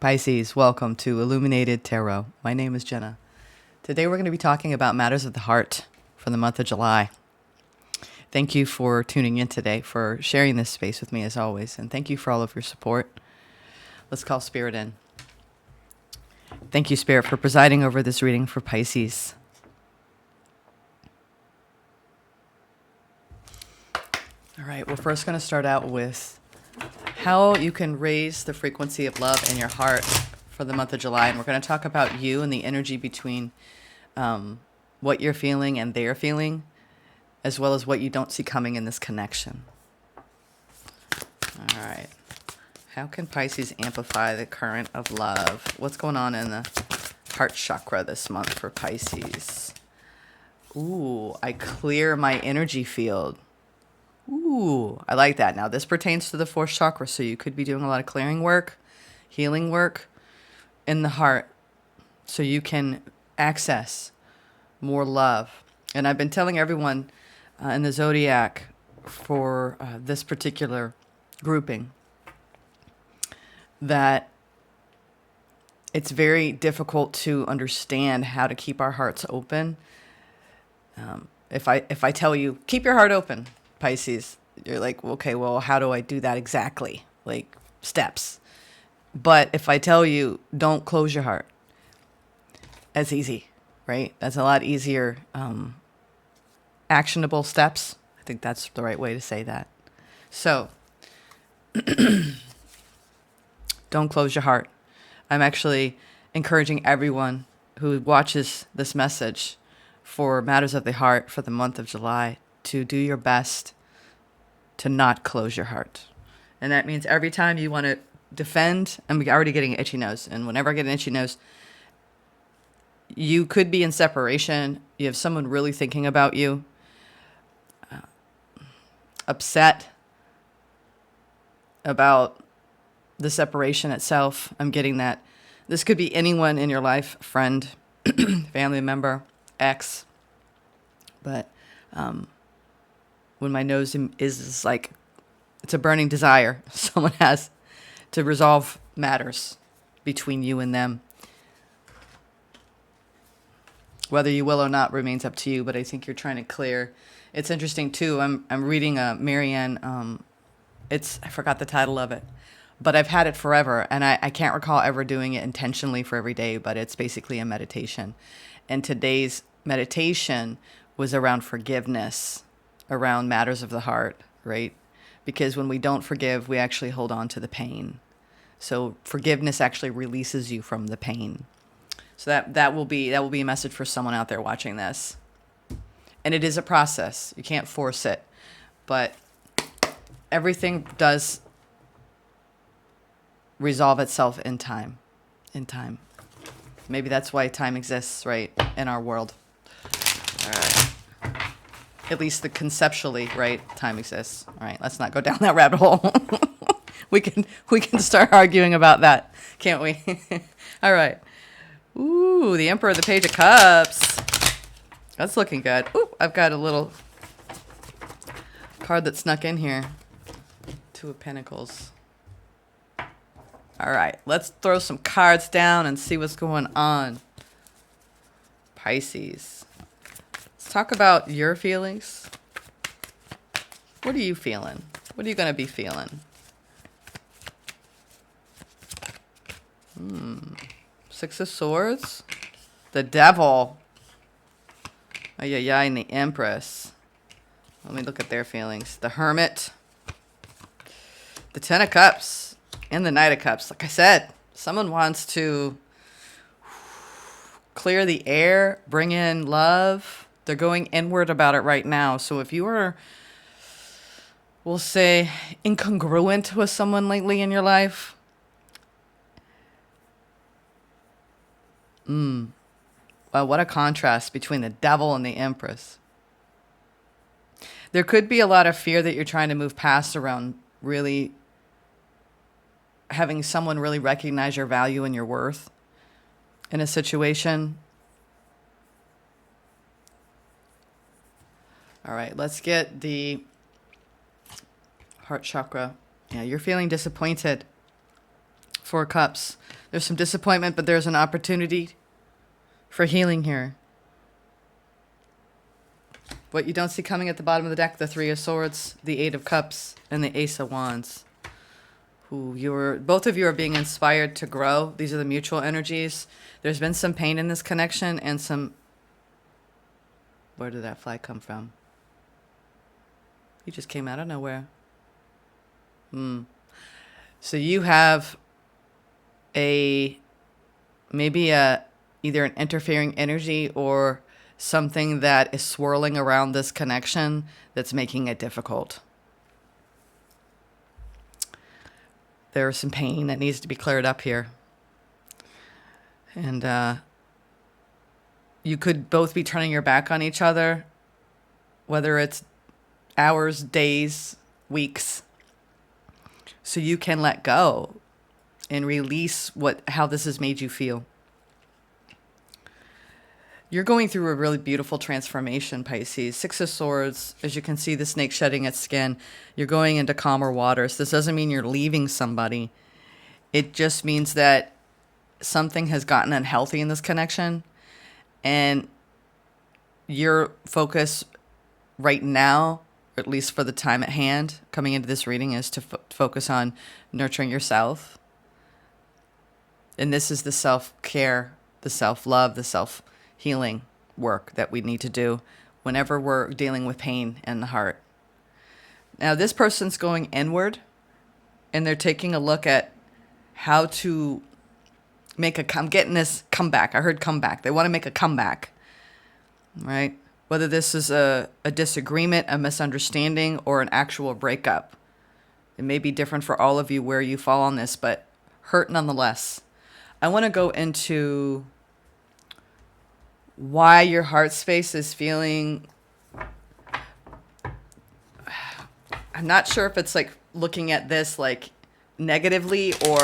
Pisces, welcome to Illuminated Tarot. My name is Jenna. Today we're going to be talking about matters of the heart for the month of July. Thank you for tuning in today, for sharing this space with me as always, and thank you for all of your support. Let's call Spirit in. Thank you, Spirit, for presiding over this reading for Pisces. All right, we're first going to start out with how you can raise the frequency of love in your heart for the month of July. And we're going to talk about you and the energy between what you're feeling and they're feeling, as well as what you don't see coming in this connection. All right. How can Pisces amplify the current of love? What's going on in the heart chakra this month for Pisces? Ooh, I clear my energy field. Ooh, I like that. Now, this pertains to the fourth chakra, so you could be doing a lot of clearing work, healing work in the heart, so you can access more love. And I've been telling everyone in the zodiac for this particular grouping that it's very difficult to understand how to keep our hearts open. If I tell you, keep your heart open, Pisces, you're like, okay, well, how do I do that exactly? Like steps. But if I tell you, don't close your heart, that's easy, right? That's a lot easier. Actionable steps. I think that's the right way to say that. So don't close your heart. I'm actually encouraging everyone who watches this message for Matters of the Heart for the month of July to do your best to not close your heart. And that means every time you want to defend, I'm already getting an itchy nose, and whenever I get an itchy nose, you could be in separation. You have someone really thinking about you, upset about the separation itself. I'm getting that. This could be anyone in your life, friend, family member, ex, but when my nose is like, it's a burning desire someone has to resolve matters between you and them. Whether you will or not remains up to you, but I think you're trying to clear. It's interesting too. I'm reading Marianne. I forgot the title of it, but I've had it forever, and I can't recall ever doing it intentionally for every day. But it's basically a meditation, and today's meditation was around forgiveness, around matters of the heart, right? Because when we don't forgive, we actually hold on to the pain. So forgiveness actually releases you from the pain. So that will be a message for someone out there watching this. And it is a process. You can't force it. But everything does resolve itself in time. In time. Maybe that's why time exists, right, in our world. All right. At least the conceptually, right, time exists. All right, let's not go down that rabbit hole. we can start arguing about that, can't we? All right. Ooh, the Emperor of the Page of Cups. That's looking good. Ooh, I've got a little card that snuck in here. Two of Pentacles. All right, let's throw some cards down and see what's going on. Pisces. Let's talk about your feelings. What are you feeling? What are you going to be feeling? Six of Swords. The Devil. Ay, ay, ay, and the Empress. Let me look at their feelings. The Hermit. The Ten of Cups. And the Knight of Cups. Like I said, someone wants to clear the air, bring in love. They're going inward about it right now. So if you are, we'll say, incongruent with someone lately in your life, well, what a contrast between the Devil and the Empress. There could be a lot of fear that you're trying to move past around really having someone really recognize your value and your worth in a situation. All right, let's get the heart chakra. Yeah, you're feeling disappointed Four of Cups. There's some disappointment, but there's an opportunity for healing here. What you don't see coming at the bottom of the deck, the Three of Swords, the Eight of Cups, and the Ace of Wands. Both of you are being inspired to grow. These are the mutual energies. There's been some pain in this connection and some... Where did that flag come from? He just came out of nowhere. So you have maybe either an interfering energy or something that is swirling around this connection that's making it difficult. There's some pain that needs to be cleared up here. And you could both be turning your back on each other, whether it's hours, days, weeks, so you can let go and release how this has made you feel. You're going through a really beautiful transformation, Pisces. Six of Swords, as you can see, the snake shedding its skin. You're going into calmer waters. This doesn't mean you're leaving somebody. It just means that something has gotten unhealthy in this connection. And your focus right now, or at least for the time at hand, coming into this reading, is to focus on nurturing yourself. And this is the self-care, the self-love, the self-healing work that we need to do whenever we're dealing with pain in the heart. Now, this person's going inward, and they're taking a look at how to I'm getting this comeback. I heard comeback. They want to make a comeback, right? Whether this is a disagreement, a misunderstanding, or an actual breakup. It may be different for all of you where you fall on this, but hurt nonetheless. I want to go into why your heart space is feeling... I'm not sure if it's like looking at this like negatively or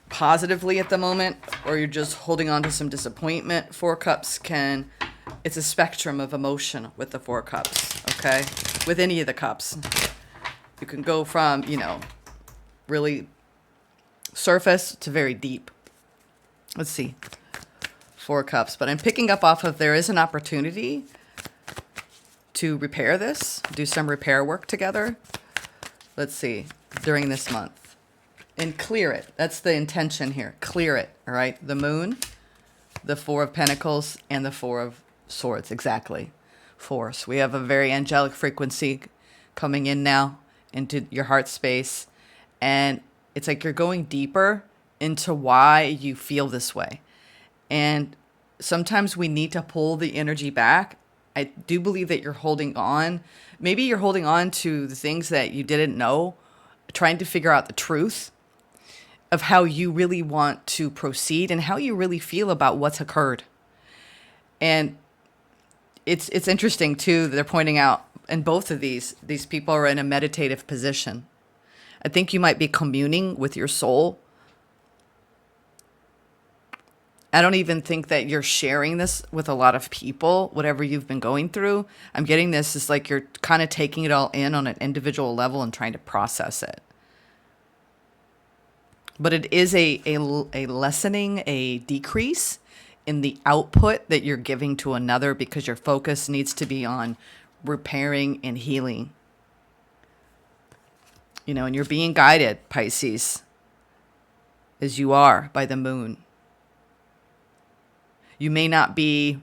positively at the moment, or you're just holding on to some disappointment. Four Cups it's a spectrum of emotion with the Four Cups, okay? With any of the cups. You can go from, really surface to very deep. Let's see. Four Cups. But I'm picking up off of there is an opportunity to repair this, do some repair work together. Let's see, during this month. And clear it. That's the intention here. Clear it, all right? The Moon, the Four of Pentacles, and the Four of Swords. Exactly. Force. We have a very angelic frequency coming in now into your heart space. And it's like you're going deeper into why you feel this way. And sometimes we need to pull the energy back. I do believe that you're holding on. Maybe you're holding on to the things that you didn't know, trying to figure out the truth of how you really want to proceed and how you really feel about what's occurred. And it's interesting, too, they're pointing out in both of these people are in a meditative position. I think you might be communing with your soul. I don't even think that you're sharing this with a lot of people, whatever you've been going through. I'm getting this is like you're kind of taking it all in on an individual level and trying to process it. But it is a lessening, a decrease in the output that you're giving to another because your focus needs to be on repairing and healing. And you're being guided, Pisces, as you are by the Moon. You may not be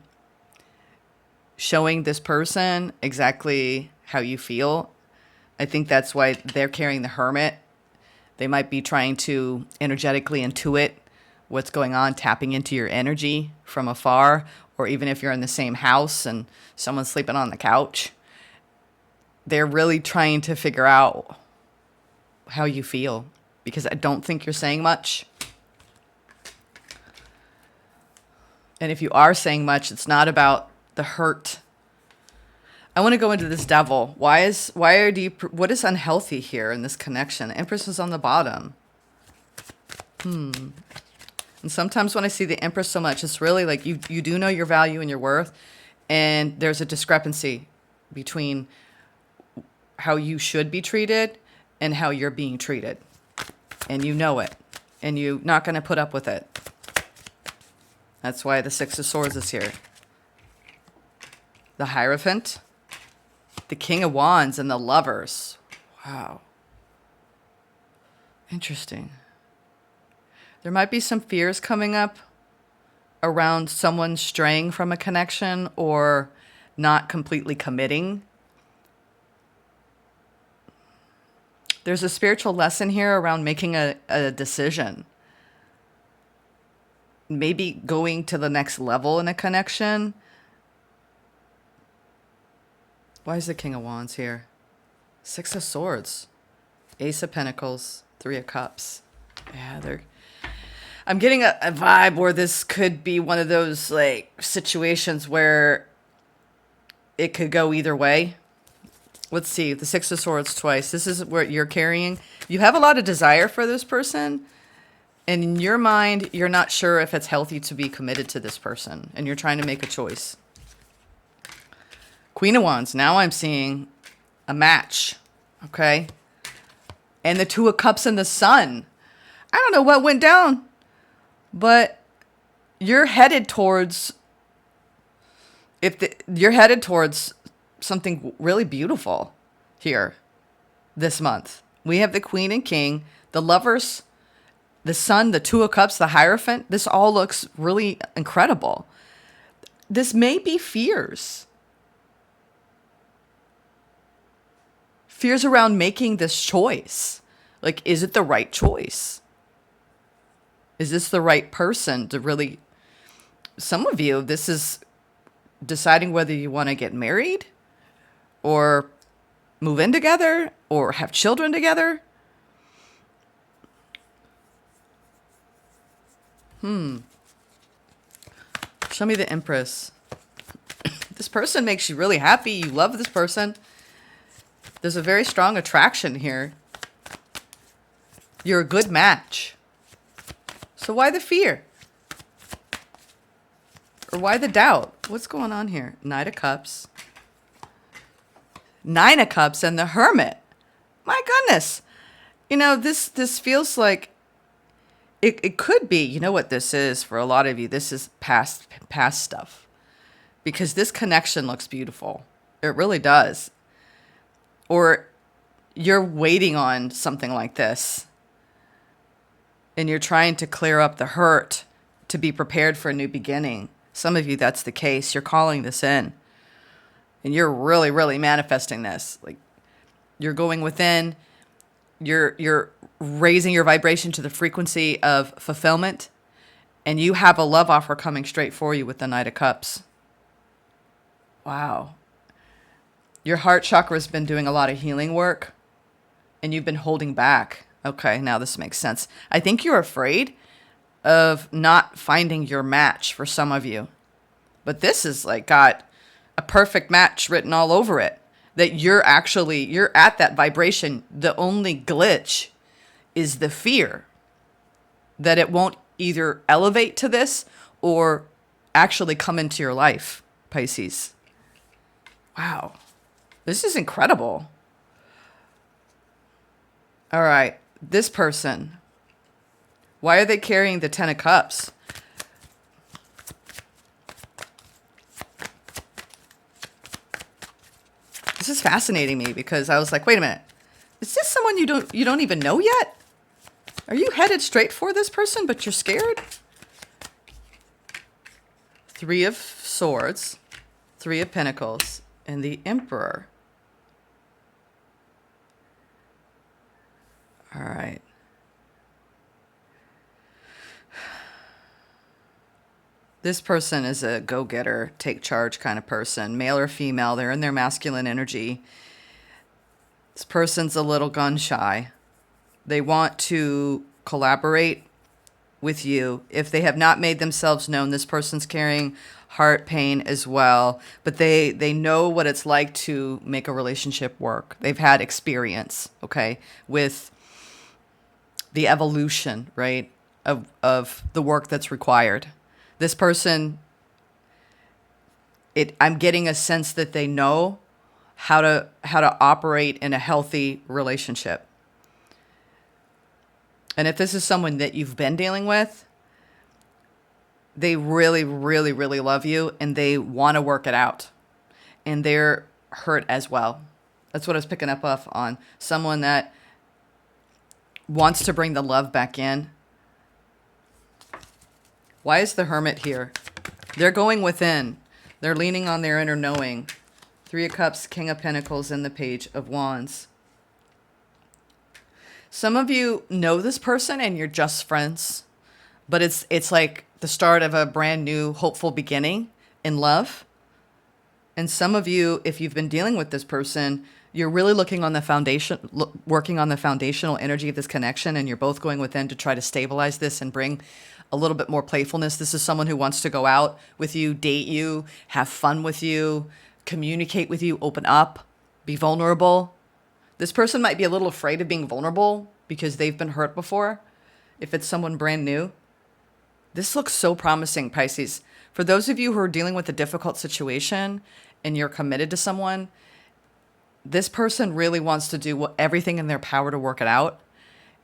showing this person exactly how you feel. I think that's why they're carrying the Hermit. They might be trying to energetically intuit what's going on, tapping into your energy from afar, or even if you're in the same house and someone's sleeping on the couch. They're really trying to figure out how you feel because I don't think you're saying much. And if you are saying much, it's not about the hurt. I want to go into this Devil. What is unhealthy here in this connection? Empress is on the bottom. And sometimes when I see the Empress so much, it's really like you do know your value and your worth, and there's a discrepancy between how you should be treated and how you're being treated. And you know it. and you're not going to put up with it. That's why the Six of Swords is here. The Hierophant, the King of Wands, and the Lovers. Wow. Interesting. There might be some fears coming up around someone straying from a connection or not completely committing. There's a spiritual lesson here around making a decision. Maybe going to the next level in a connection. Why is the King of Wands here? Six of Swords. Ace of Pentacles. Three of Cups. Yeah, I'm getting a vibe where this could be one of those like situations where it could go either way. Let's see, the Six of Swords twice. This is what you're carrying. You have a lot of desire for this person. And in your mind, you're not sure if it's healthy to be committed to this person. And you're trying to make a choice. Queen of Wands. Now I'm seeing a match. Okay. And the Two of Cups and the Sun. I don't know what went down. But you're headed towards... you're headed towards something really beautiful here this month. We have the Queen and King, the Lovers, the Sun, the Two of Cups, the Hierophant. This all looks really incredible. This may be fears. Fears around making this choice. Like, is it the right choice? Is this the right person to really... Some of you, this is deciding whether you want to get married or move in together or have children together. Show me the Empress. This person makes you really happy. You love this person. There's a very strong attraction here. You're a good match. So why the fear? Or why the doubt? What's going on here? Knight of Cups. Nine of Cups and the Hermit. My goodness. You know, this feels like it could be, you know what this is for a lot of you? This is past stuff. Because this connection looks beautiful. It really does. Or you're waiting on something like this. And you're trying to clear up the hurt to be prepared for a new beginning. Some of you, that's the case. You're calling this in. And you're really, really manifesting this. Like, you're going within. You're raising your vibration to the frequency of fulfillment. And you have a love offer coming straight for you with the Knight of Cups. Wow. Your heart chakra has been doing a lot of healing work. And you've been holding back. Okay, now this makes sense. I think you're afraid of not finding your match for some of you. But this is like got a perfect match written all over it. That you're at that vibration. The only glitch is the fear that it won't either elevate to this or actually come into your life, Pisces. Wow. This is incredible. All right. This person. Why are they carrying the Ten of Cups? This is fascinating me because I was like, wait a minute. Is this someone you don't even know yet? Are you headed straight for this person, but you're scared? Three of Swords, Three of Pentacles, and the Emperor. All right. This person is a go-getter, take charge kind of person, male or female. They're in their masculine energy. This person's a little gun shy. They want to collaborate with you. If they have not made themselves known, this person's carrying heart pain as well. But they know what it's like to make a relationship work. They've had experience, okay, with the evolution, right, of the work that's required. This person, I'm getting a sense that they know how to operate in a healthy relationship. And if this is someone that you've been dealing with, they really, really, really love you and they want to work it out. And they're hurt as well. That's what I was picking up on. Someone that wants to bring the love back in. Why is the Hermit here? They're going within. They're leaning on their inner knowing. 3 of Cups, King of Pentacles, and the Page of Wands. Some of you know this person and you're just friends, but it's like the start of a brand new hopeful beginning in love. And some of you, if you've been dealing with this person, you're really looking on the foundation, working on the foundational energy of this connection, and you're both going within to try to stabilize this and bring a little bit more playfulness. This is someone who wants to go out with you, date you, have fun with you, communicate with you, open up, be vulnerable. This person might be a little afraid of being vulnerable because they've been hurt before. If it's someone brand new, this looks so promising, Pisces. For those of you who are dealing with a difficult situation and you're committed to someone, this person really wants to do everything in their power to work it out.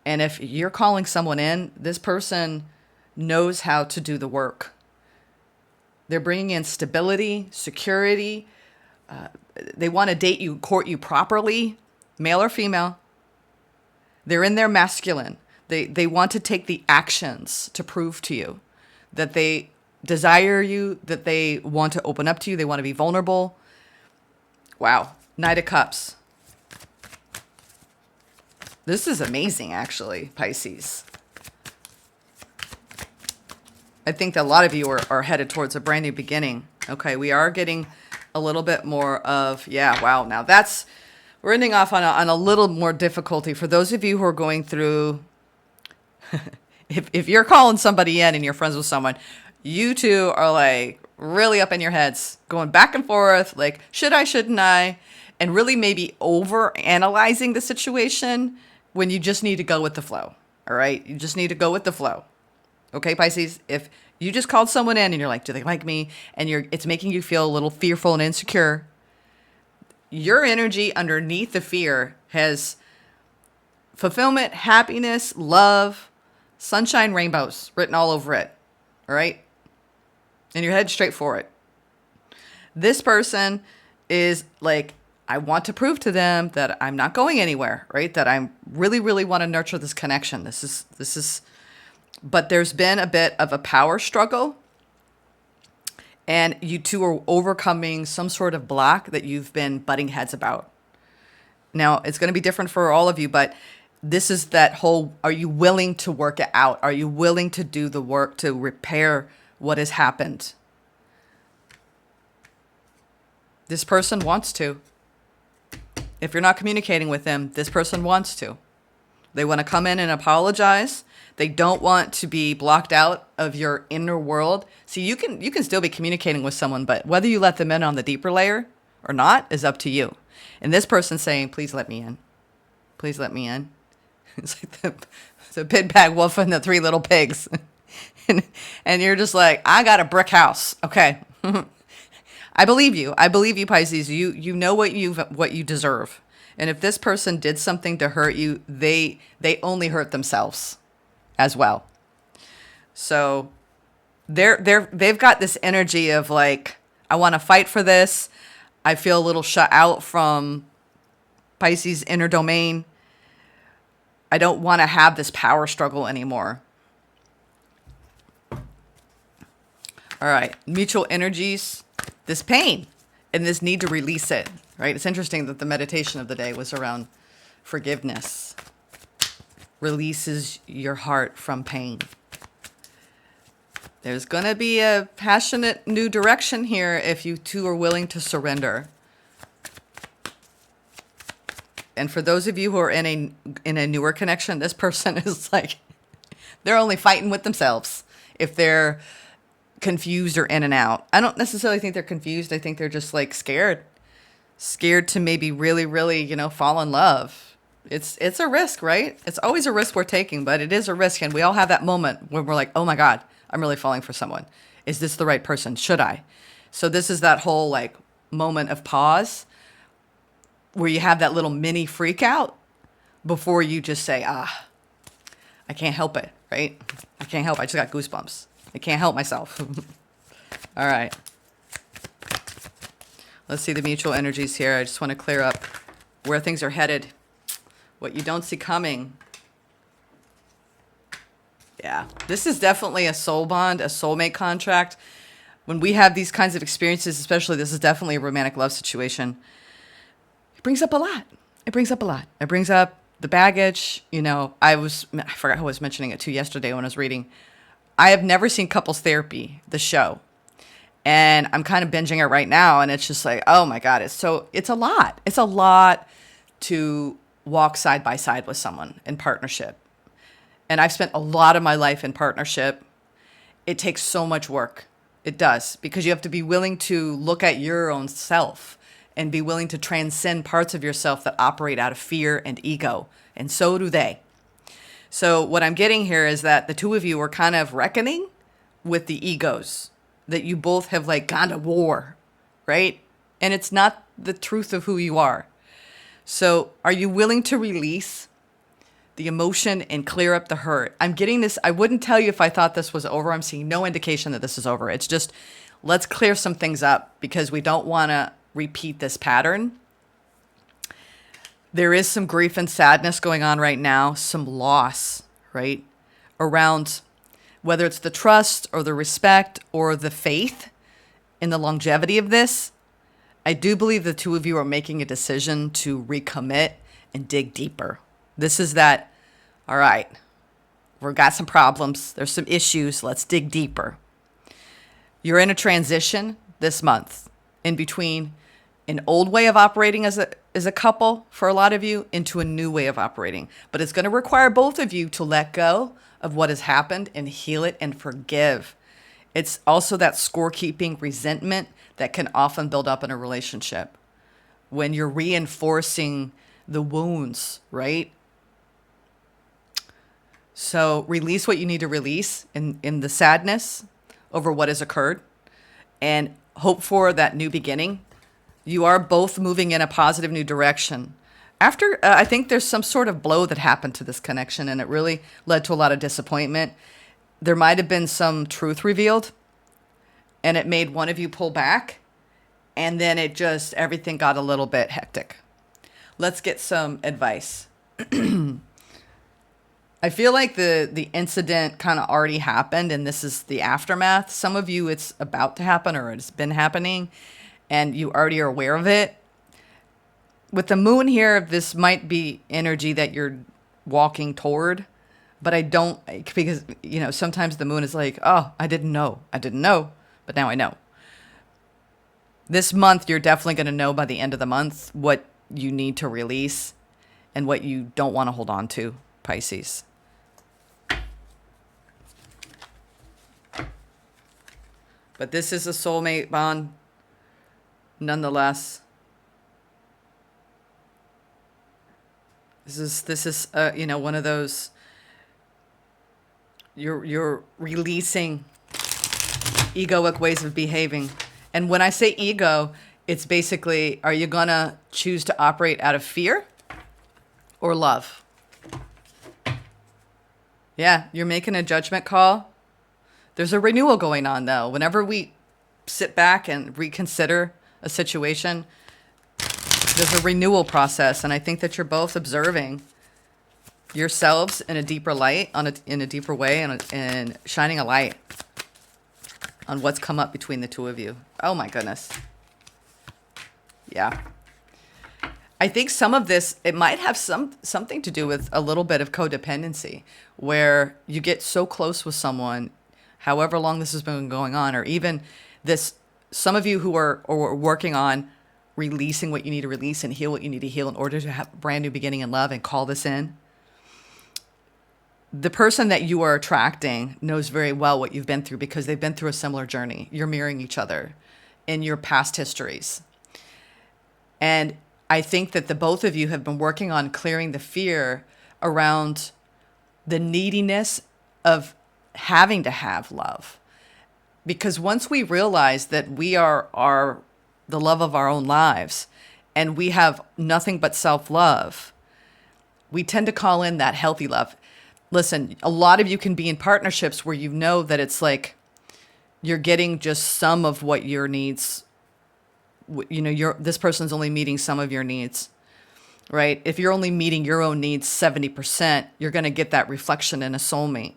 And if you're calling someone in, this person knows how to do the work. They're bringing in stability, security. They want to date you, court you properly, male or female. They're in their masculine. They want to take the actions to prove to you that they desire you, that they want to open up to you, they want to be vulnerable. Wow. Knight of Cups. This is amazing, actually, Pisces. I think that a lot of you are headed towards a brand new beginning. Okay, we are getting a little bit more of, yeah, wow. Now we're ending off on a little more difficulty. For those of you who are going through, if you're calling somebody in and you're friends with someone, you two are like really up in your heads, going back and forth, like, should I, shouldn't I? And really maybe over analyzing the situation when you just need to go with the flow. All right. You just need to go with the flow. Okay, Pisces, if you just called someone in and you're like, do they like me? And it's making you feel a little fearful and insecure. Your energy underneath the fear has fulfillment, happiness, love, sunshine, rainbows written all over it. All right. And you're headed straight for it. This person is like, I want to prove to them that I'm not going anywhere, right? That I really, really want to nurture this connection. This is, but there's been a bit of a power struggle, and you two are overcoming some sort of block that you've been butting heads about. Now, it's going to be different for all of you, but this is that whole, are you willing to work it out? Are you willing to do the work to repair what has happened? This person wants to. If you're not communicating with them, this person wants to. They want to come in and apologize. They don't want to be blocked out of your inner world. See, you can still be communicating with someone, but whether you let them in on the deeper layer or not is up to you. And this person's saying, please let me in. Please let me in. It's like the big bad wolf and the 3 little pigs. and you're just like, I got a brick house. Okay. I believe you. I believe you, Pisces. You know what you deserve. And if this person did something to hurt you, they only hurt themselves as well. So they've got this energy of like, I want to fight for this. I feel a little shut out from Pisces' inner domain. I don't want to have this power struggle anymore. All right, mutual energies, this pain and this need to release it, right? It's interesting that the meditation of the day was around forgiveness. Releases your heart from pain. There's going to be a passionate new direction here if you two are willing to surrender. And for those of you who are in a newer connection, this person is like, they're only fighting with themselves if they're confused or in and out. I don't necessarily think they're confused. I think they're just like scared to maybe really, really, fall in love. It's a risk, right? It's always a risk we're taking, but it is a risk. And we all have that moment when we're like, oh my God, I'm really falling for someone. Is this the right person? Should I? So this is that whole like moment of pause where you have that little mini freak out before you just say, I can't help it, right? I can't help. I just got goosebumps. I can't help myself. All right. Let's see the mutual energies here. I just want to clear up where things are headed, what you don't see coming. Yeah, this is definitely a soul bond, a soulmate contract. When we have these kinds of experiences, especially, this is definitely a romantic love situation. It brings up a lot. It brings up a lot. It brings up the baggage. You know, I forgot who I was mentioning it to yesterday when I was reading. I have never seen Couples Therapy, the show. And I'm kind of binging it right now. And it's just like, oh my God, it's a lot. It's a lot to walk side by side with someone in partnership. And I've spent a lot of my life in partnership. It takes so much work. It does, because you have to be willing to look at your own self and be willing to transcend parts of yourself that operate out of fear and ego. And so do they. So what I'm getting here is that the two of you are kind of reckoning with the egos, that you both have like gone to war, right? And it's not the truth of who you are. So are you willing to release the emotion and clear up the hurt? I'm getting this. I wouldn't tell you if I thought this was over. I'm seeing no indication that this is over. It's just, let's clear some things up because we don't want to repeat this pattern. There is some grief and sadness going on right now, some loss, right? Around whether it's the trust or the respect or the faith in the longevity of this. I do believe the two of you are making a decision to recommit and dig deeper. This is that, all right, we've got some problems. There's some issues. Let's dig deeper. You're in a transition this month in between an old way of operating as a couple for a lot of you into a new way of operating. But it's going to require both of you to let go of what has happened and heal it and forgive. It's also that scorekeeping resentment that can often build up in a relationship when you're reinforcing the wounds, right? So release what you need to release in the sadness over what has occurred and hope for that new beginning. You are both moving in a positive new direction. After, I think there's some sort of blow that happened to this connection and it really led to a lot of disappointment. There might have been some truth revealed and it made one of you pull back and then everything got a little bit hectic. Let's get some advice. I feel like the incident kind of already happened and this is the aftermath. Some of you, it's about to happen or it's been happening and you already are aware of it. With the moon here, this might be energy that you're walking toward, but I don't, because, you know, sometimes the moon is like, oh, I didn't know, but now I know. This month, you're definitely going to know by the end of the month what you need to release and what you don't want to hold on to, Pisces. But this is a soulmate bond, nonetheless. This is you know, one of those, you're releasing egoic ways of behaving. And when I say ego, it's basically, are you gonna choose to operate out of fear or love? Yeah, you're making a judgment call. There's a renewal going on though. Whenever we sit back and reconsider a situation, there's a renewal process. And I think that you're both observing yourselves in a deeper light, in a deeper way, and shining a light on what's come up between the two of you. Oh my goodness. Yeah. I think some of this, it might have something to do with a little bit of codependency, where you get so close with someone, however long this has been going on, or even this, some of you who are working on releasing what you need to release and heal what you need to heal in order to have a brand new beginning in love and call this in. The person that you are attracting knows very well what you've been through because they've been through a similar journey. You're mirroring each other in your past histories. And I think that the both of you have been working on clearing the fear around the neediness of having to have love. Because once we realize that we are the love of our own lives and we have nothing but self-love, we tend to call in that healthy love. listen, a lot of you can be in partnerships where you know that it's like you're getting just some of what your needs, this person's only meeting some of your needs, right? If you're only meeting your own needs 70%, you're going to get that reflection in a soulmate.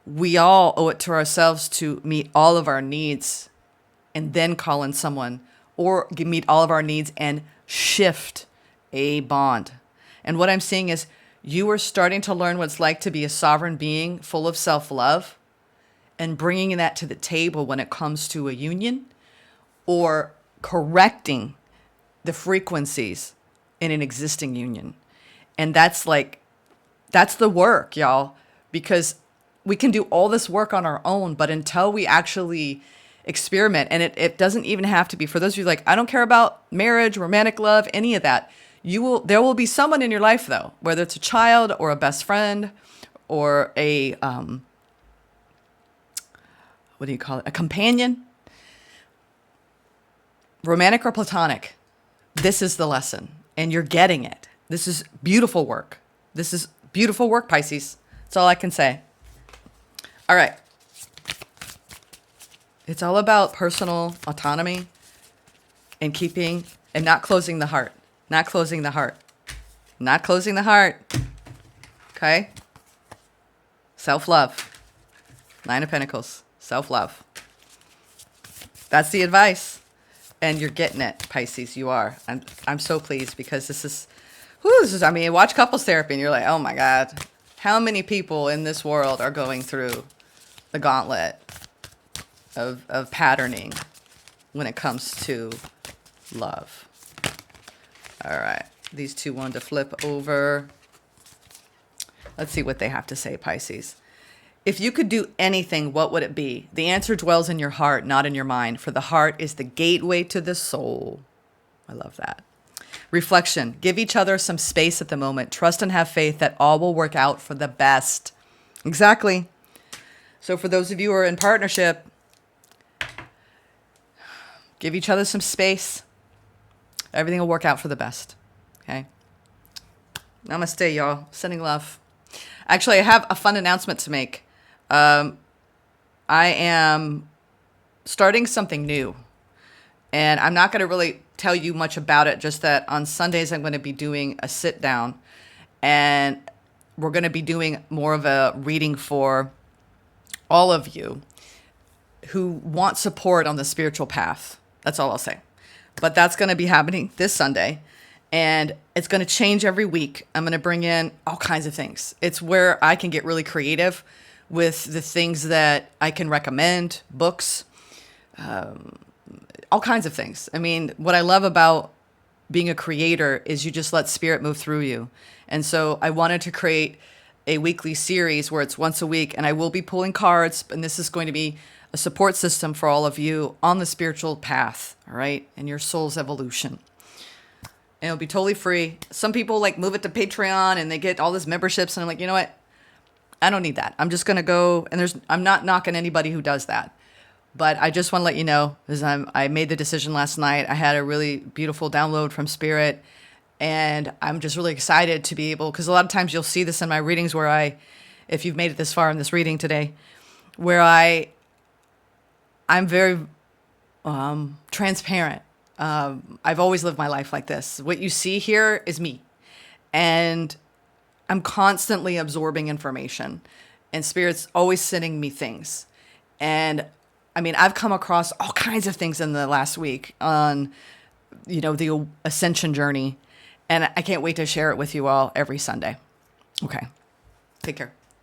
We all owe it to ourselves to meet all of our needs and then call in someone, or meet all of our needs and shift a bond. And what I'm seeing is you are starting to learn what it's like to be a sovereign being full of self-love and bringing that to the table when it comes to a union, or correcting the frequencies in an existing union. And that's the work, y'all, because we can do all this work on our own, but until we actually experiment, and it doesn't even have to be, for those of you like, I don't care about marriage, romantic love, any of that. There will be someone in your life though, whether it's a child or a best friend or a, what do you call it? A companion, romantic or platonic. This is the lesson and you're getting it. This is beautiful work. This is beautiful work, Pisces. That's all I can say. All right. It's all about personal autonomy and keeping and not closing the heart. Not closing the heart. Not closing the heart. Okay? Self-love. 9 of Pentacles. Self-love. That's the advice. And you're getting it, Pisces. You are. I'm so pleased because this is, I mean, watch couples therapy and you're like, oh my God. How many people in this world are going through the gauntlet of patterning when it comes to love? All right. These two wanted to flip over. Let's see what they have to say, Pisces. If you could do anything, what would it be? The answer dwells in your heart, not in your mind, for the heart is the gateway to the soul. I love that. Reflection. Give each other some space at the moment. Trust and have faith that all will work out for the best. Exactly. So for those of you who are in partnership, give each other some space. Everything will work out for the best. Okay? Namaste, y'all. Sending love. Actually, I have a fun announcement to make. I am starting something new. And I'm not going to really tell you much about it, just that on Sundays I'm going to be doing a sit down. And we're going to be doing more of a reading for all of you who want support on the spiritual path. That's all I'll say. But that's going to be happening this Sunday. And it's going to change every week. I'm going to bring in all kinds of things. It's where I can get really creative with the things that I can recommend, books, all kinds of things. I mean, what I love about being a creator is you just let spirit move through you. And so I wanted to create a weekly series where it's once a week, and I will be pulling cards, and this is going to be a support system for all of you on the spiritual path, all right, and your soul's evolution. And it'll be totally free. Some people like move it to Patreon and they get all these memberships, and I'm like, you know what? I don't need that. I'm just going to go, and I'm not knocking anybody who does that. But I just want to let you know, because I made the decision last night. I had a really beautiful download from Spirit, and I'm just really excited to be able, because a lot of times you'll see this in my readings where if you've made it this far in this reading today, where I'm very transparent. I've always lived my life like this. What you see here is me. And I'm constantly absorbing information. And Spirit's always sending me things. And I mean, I've come across all kinds of things in the last week on, the ascension journey. And I can't wait to share it with you all every Sunday. Okay. Take care.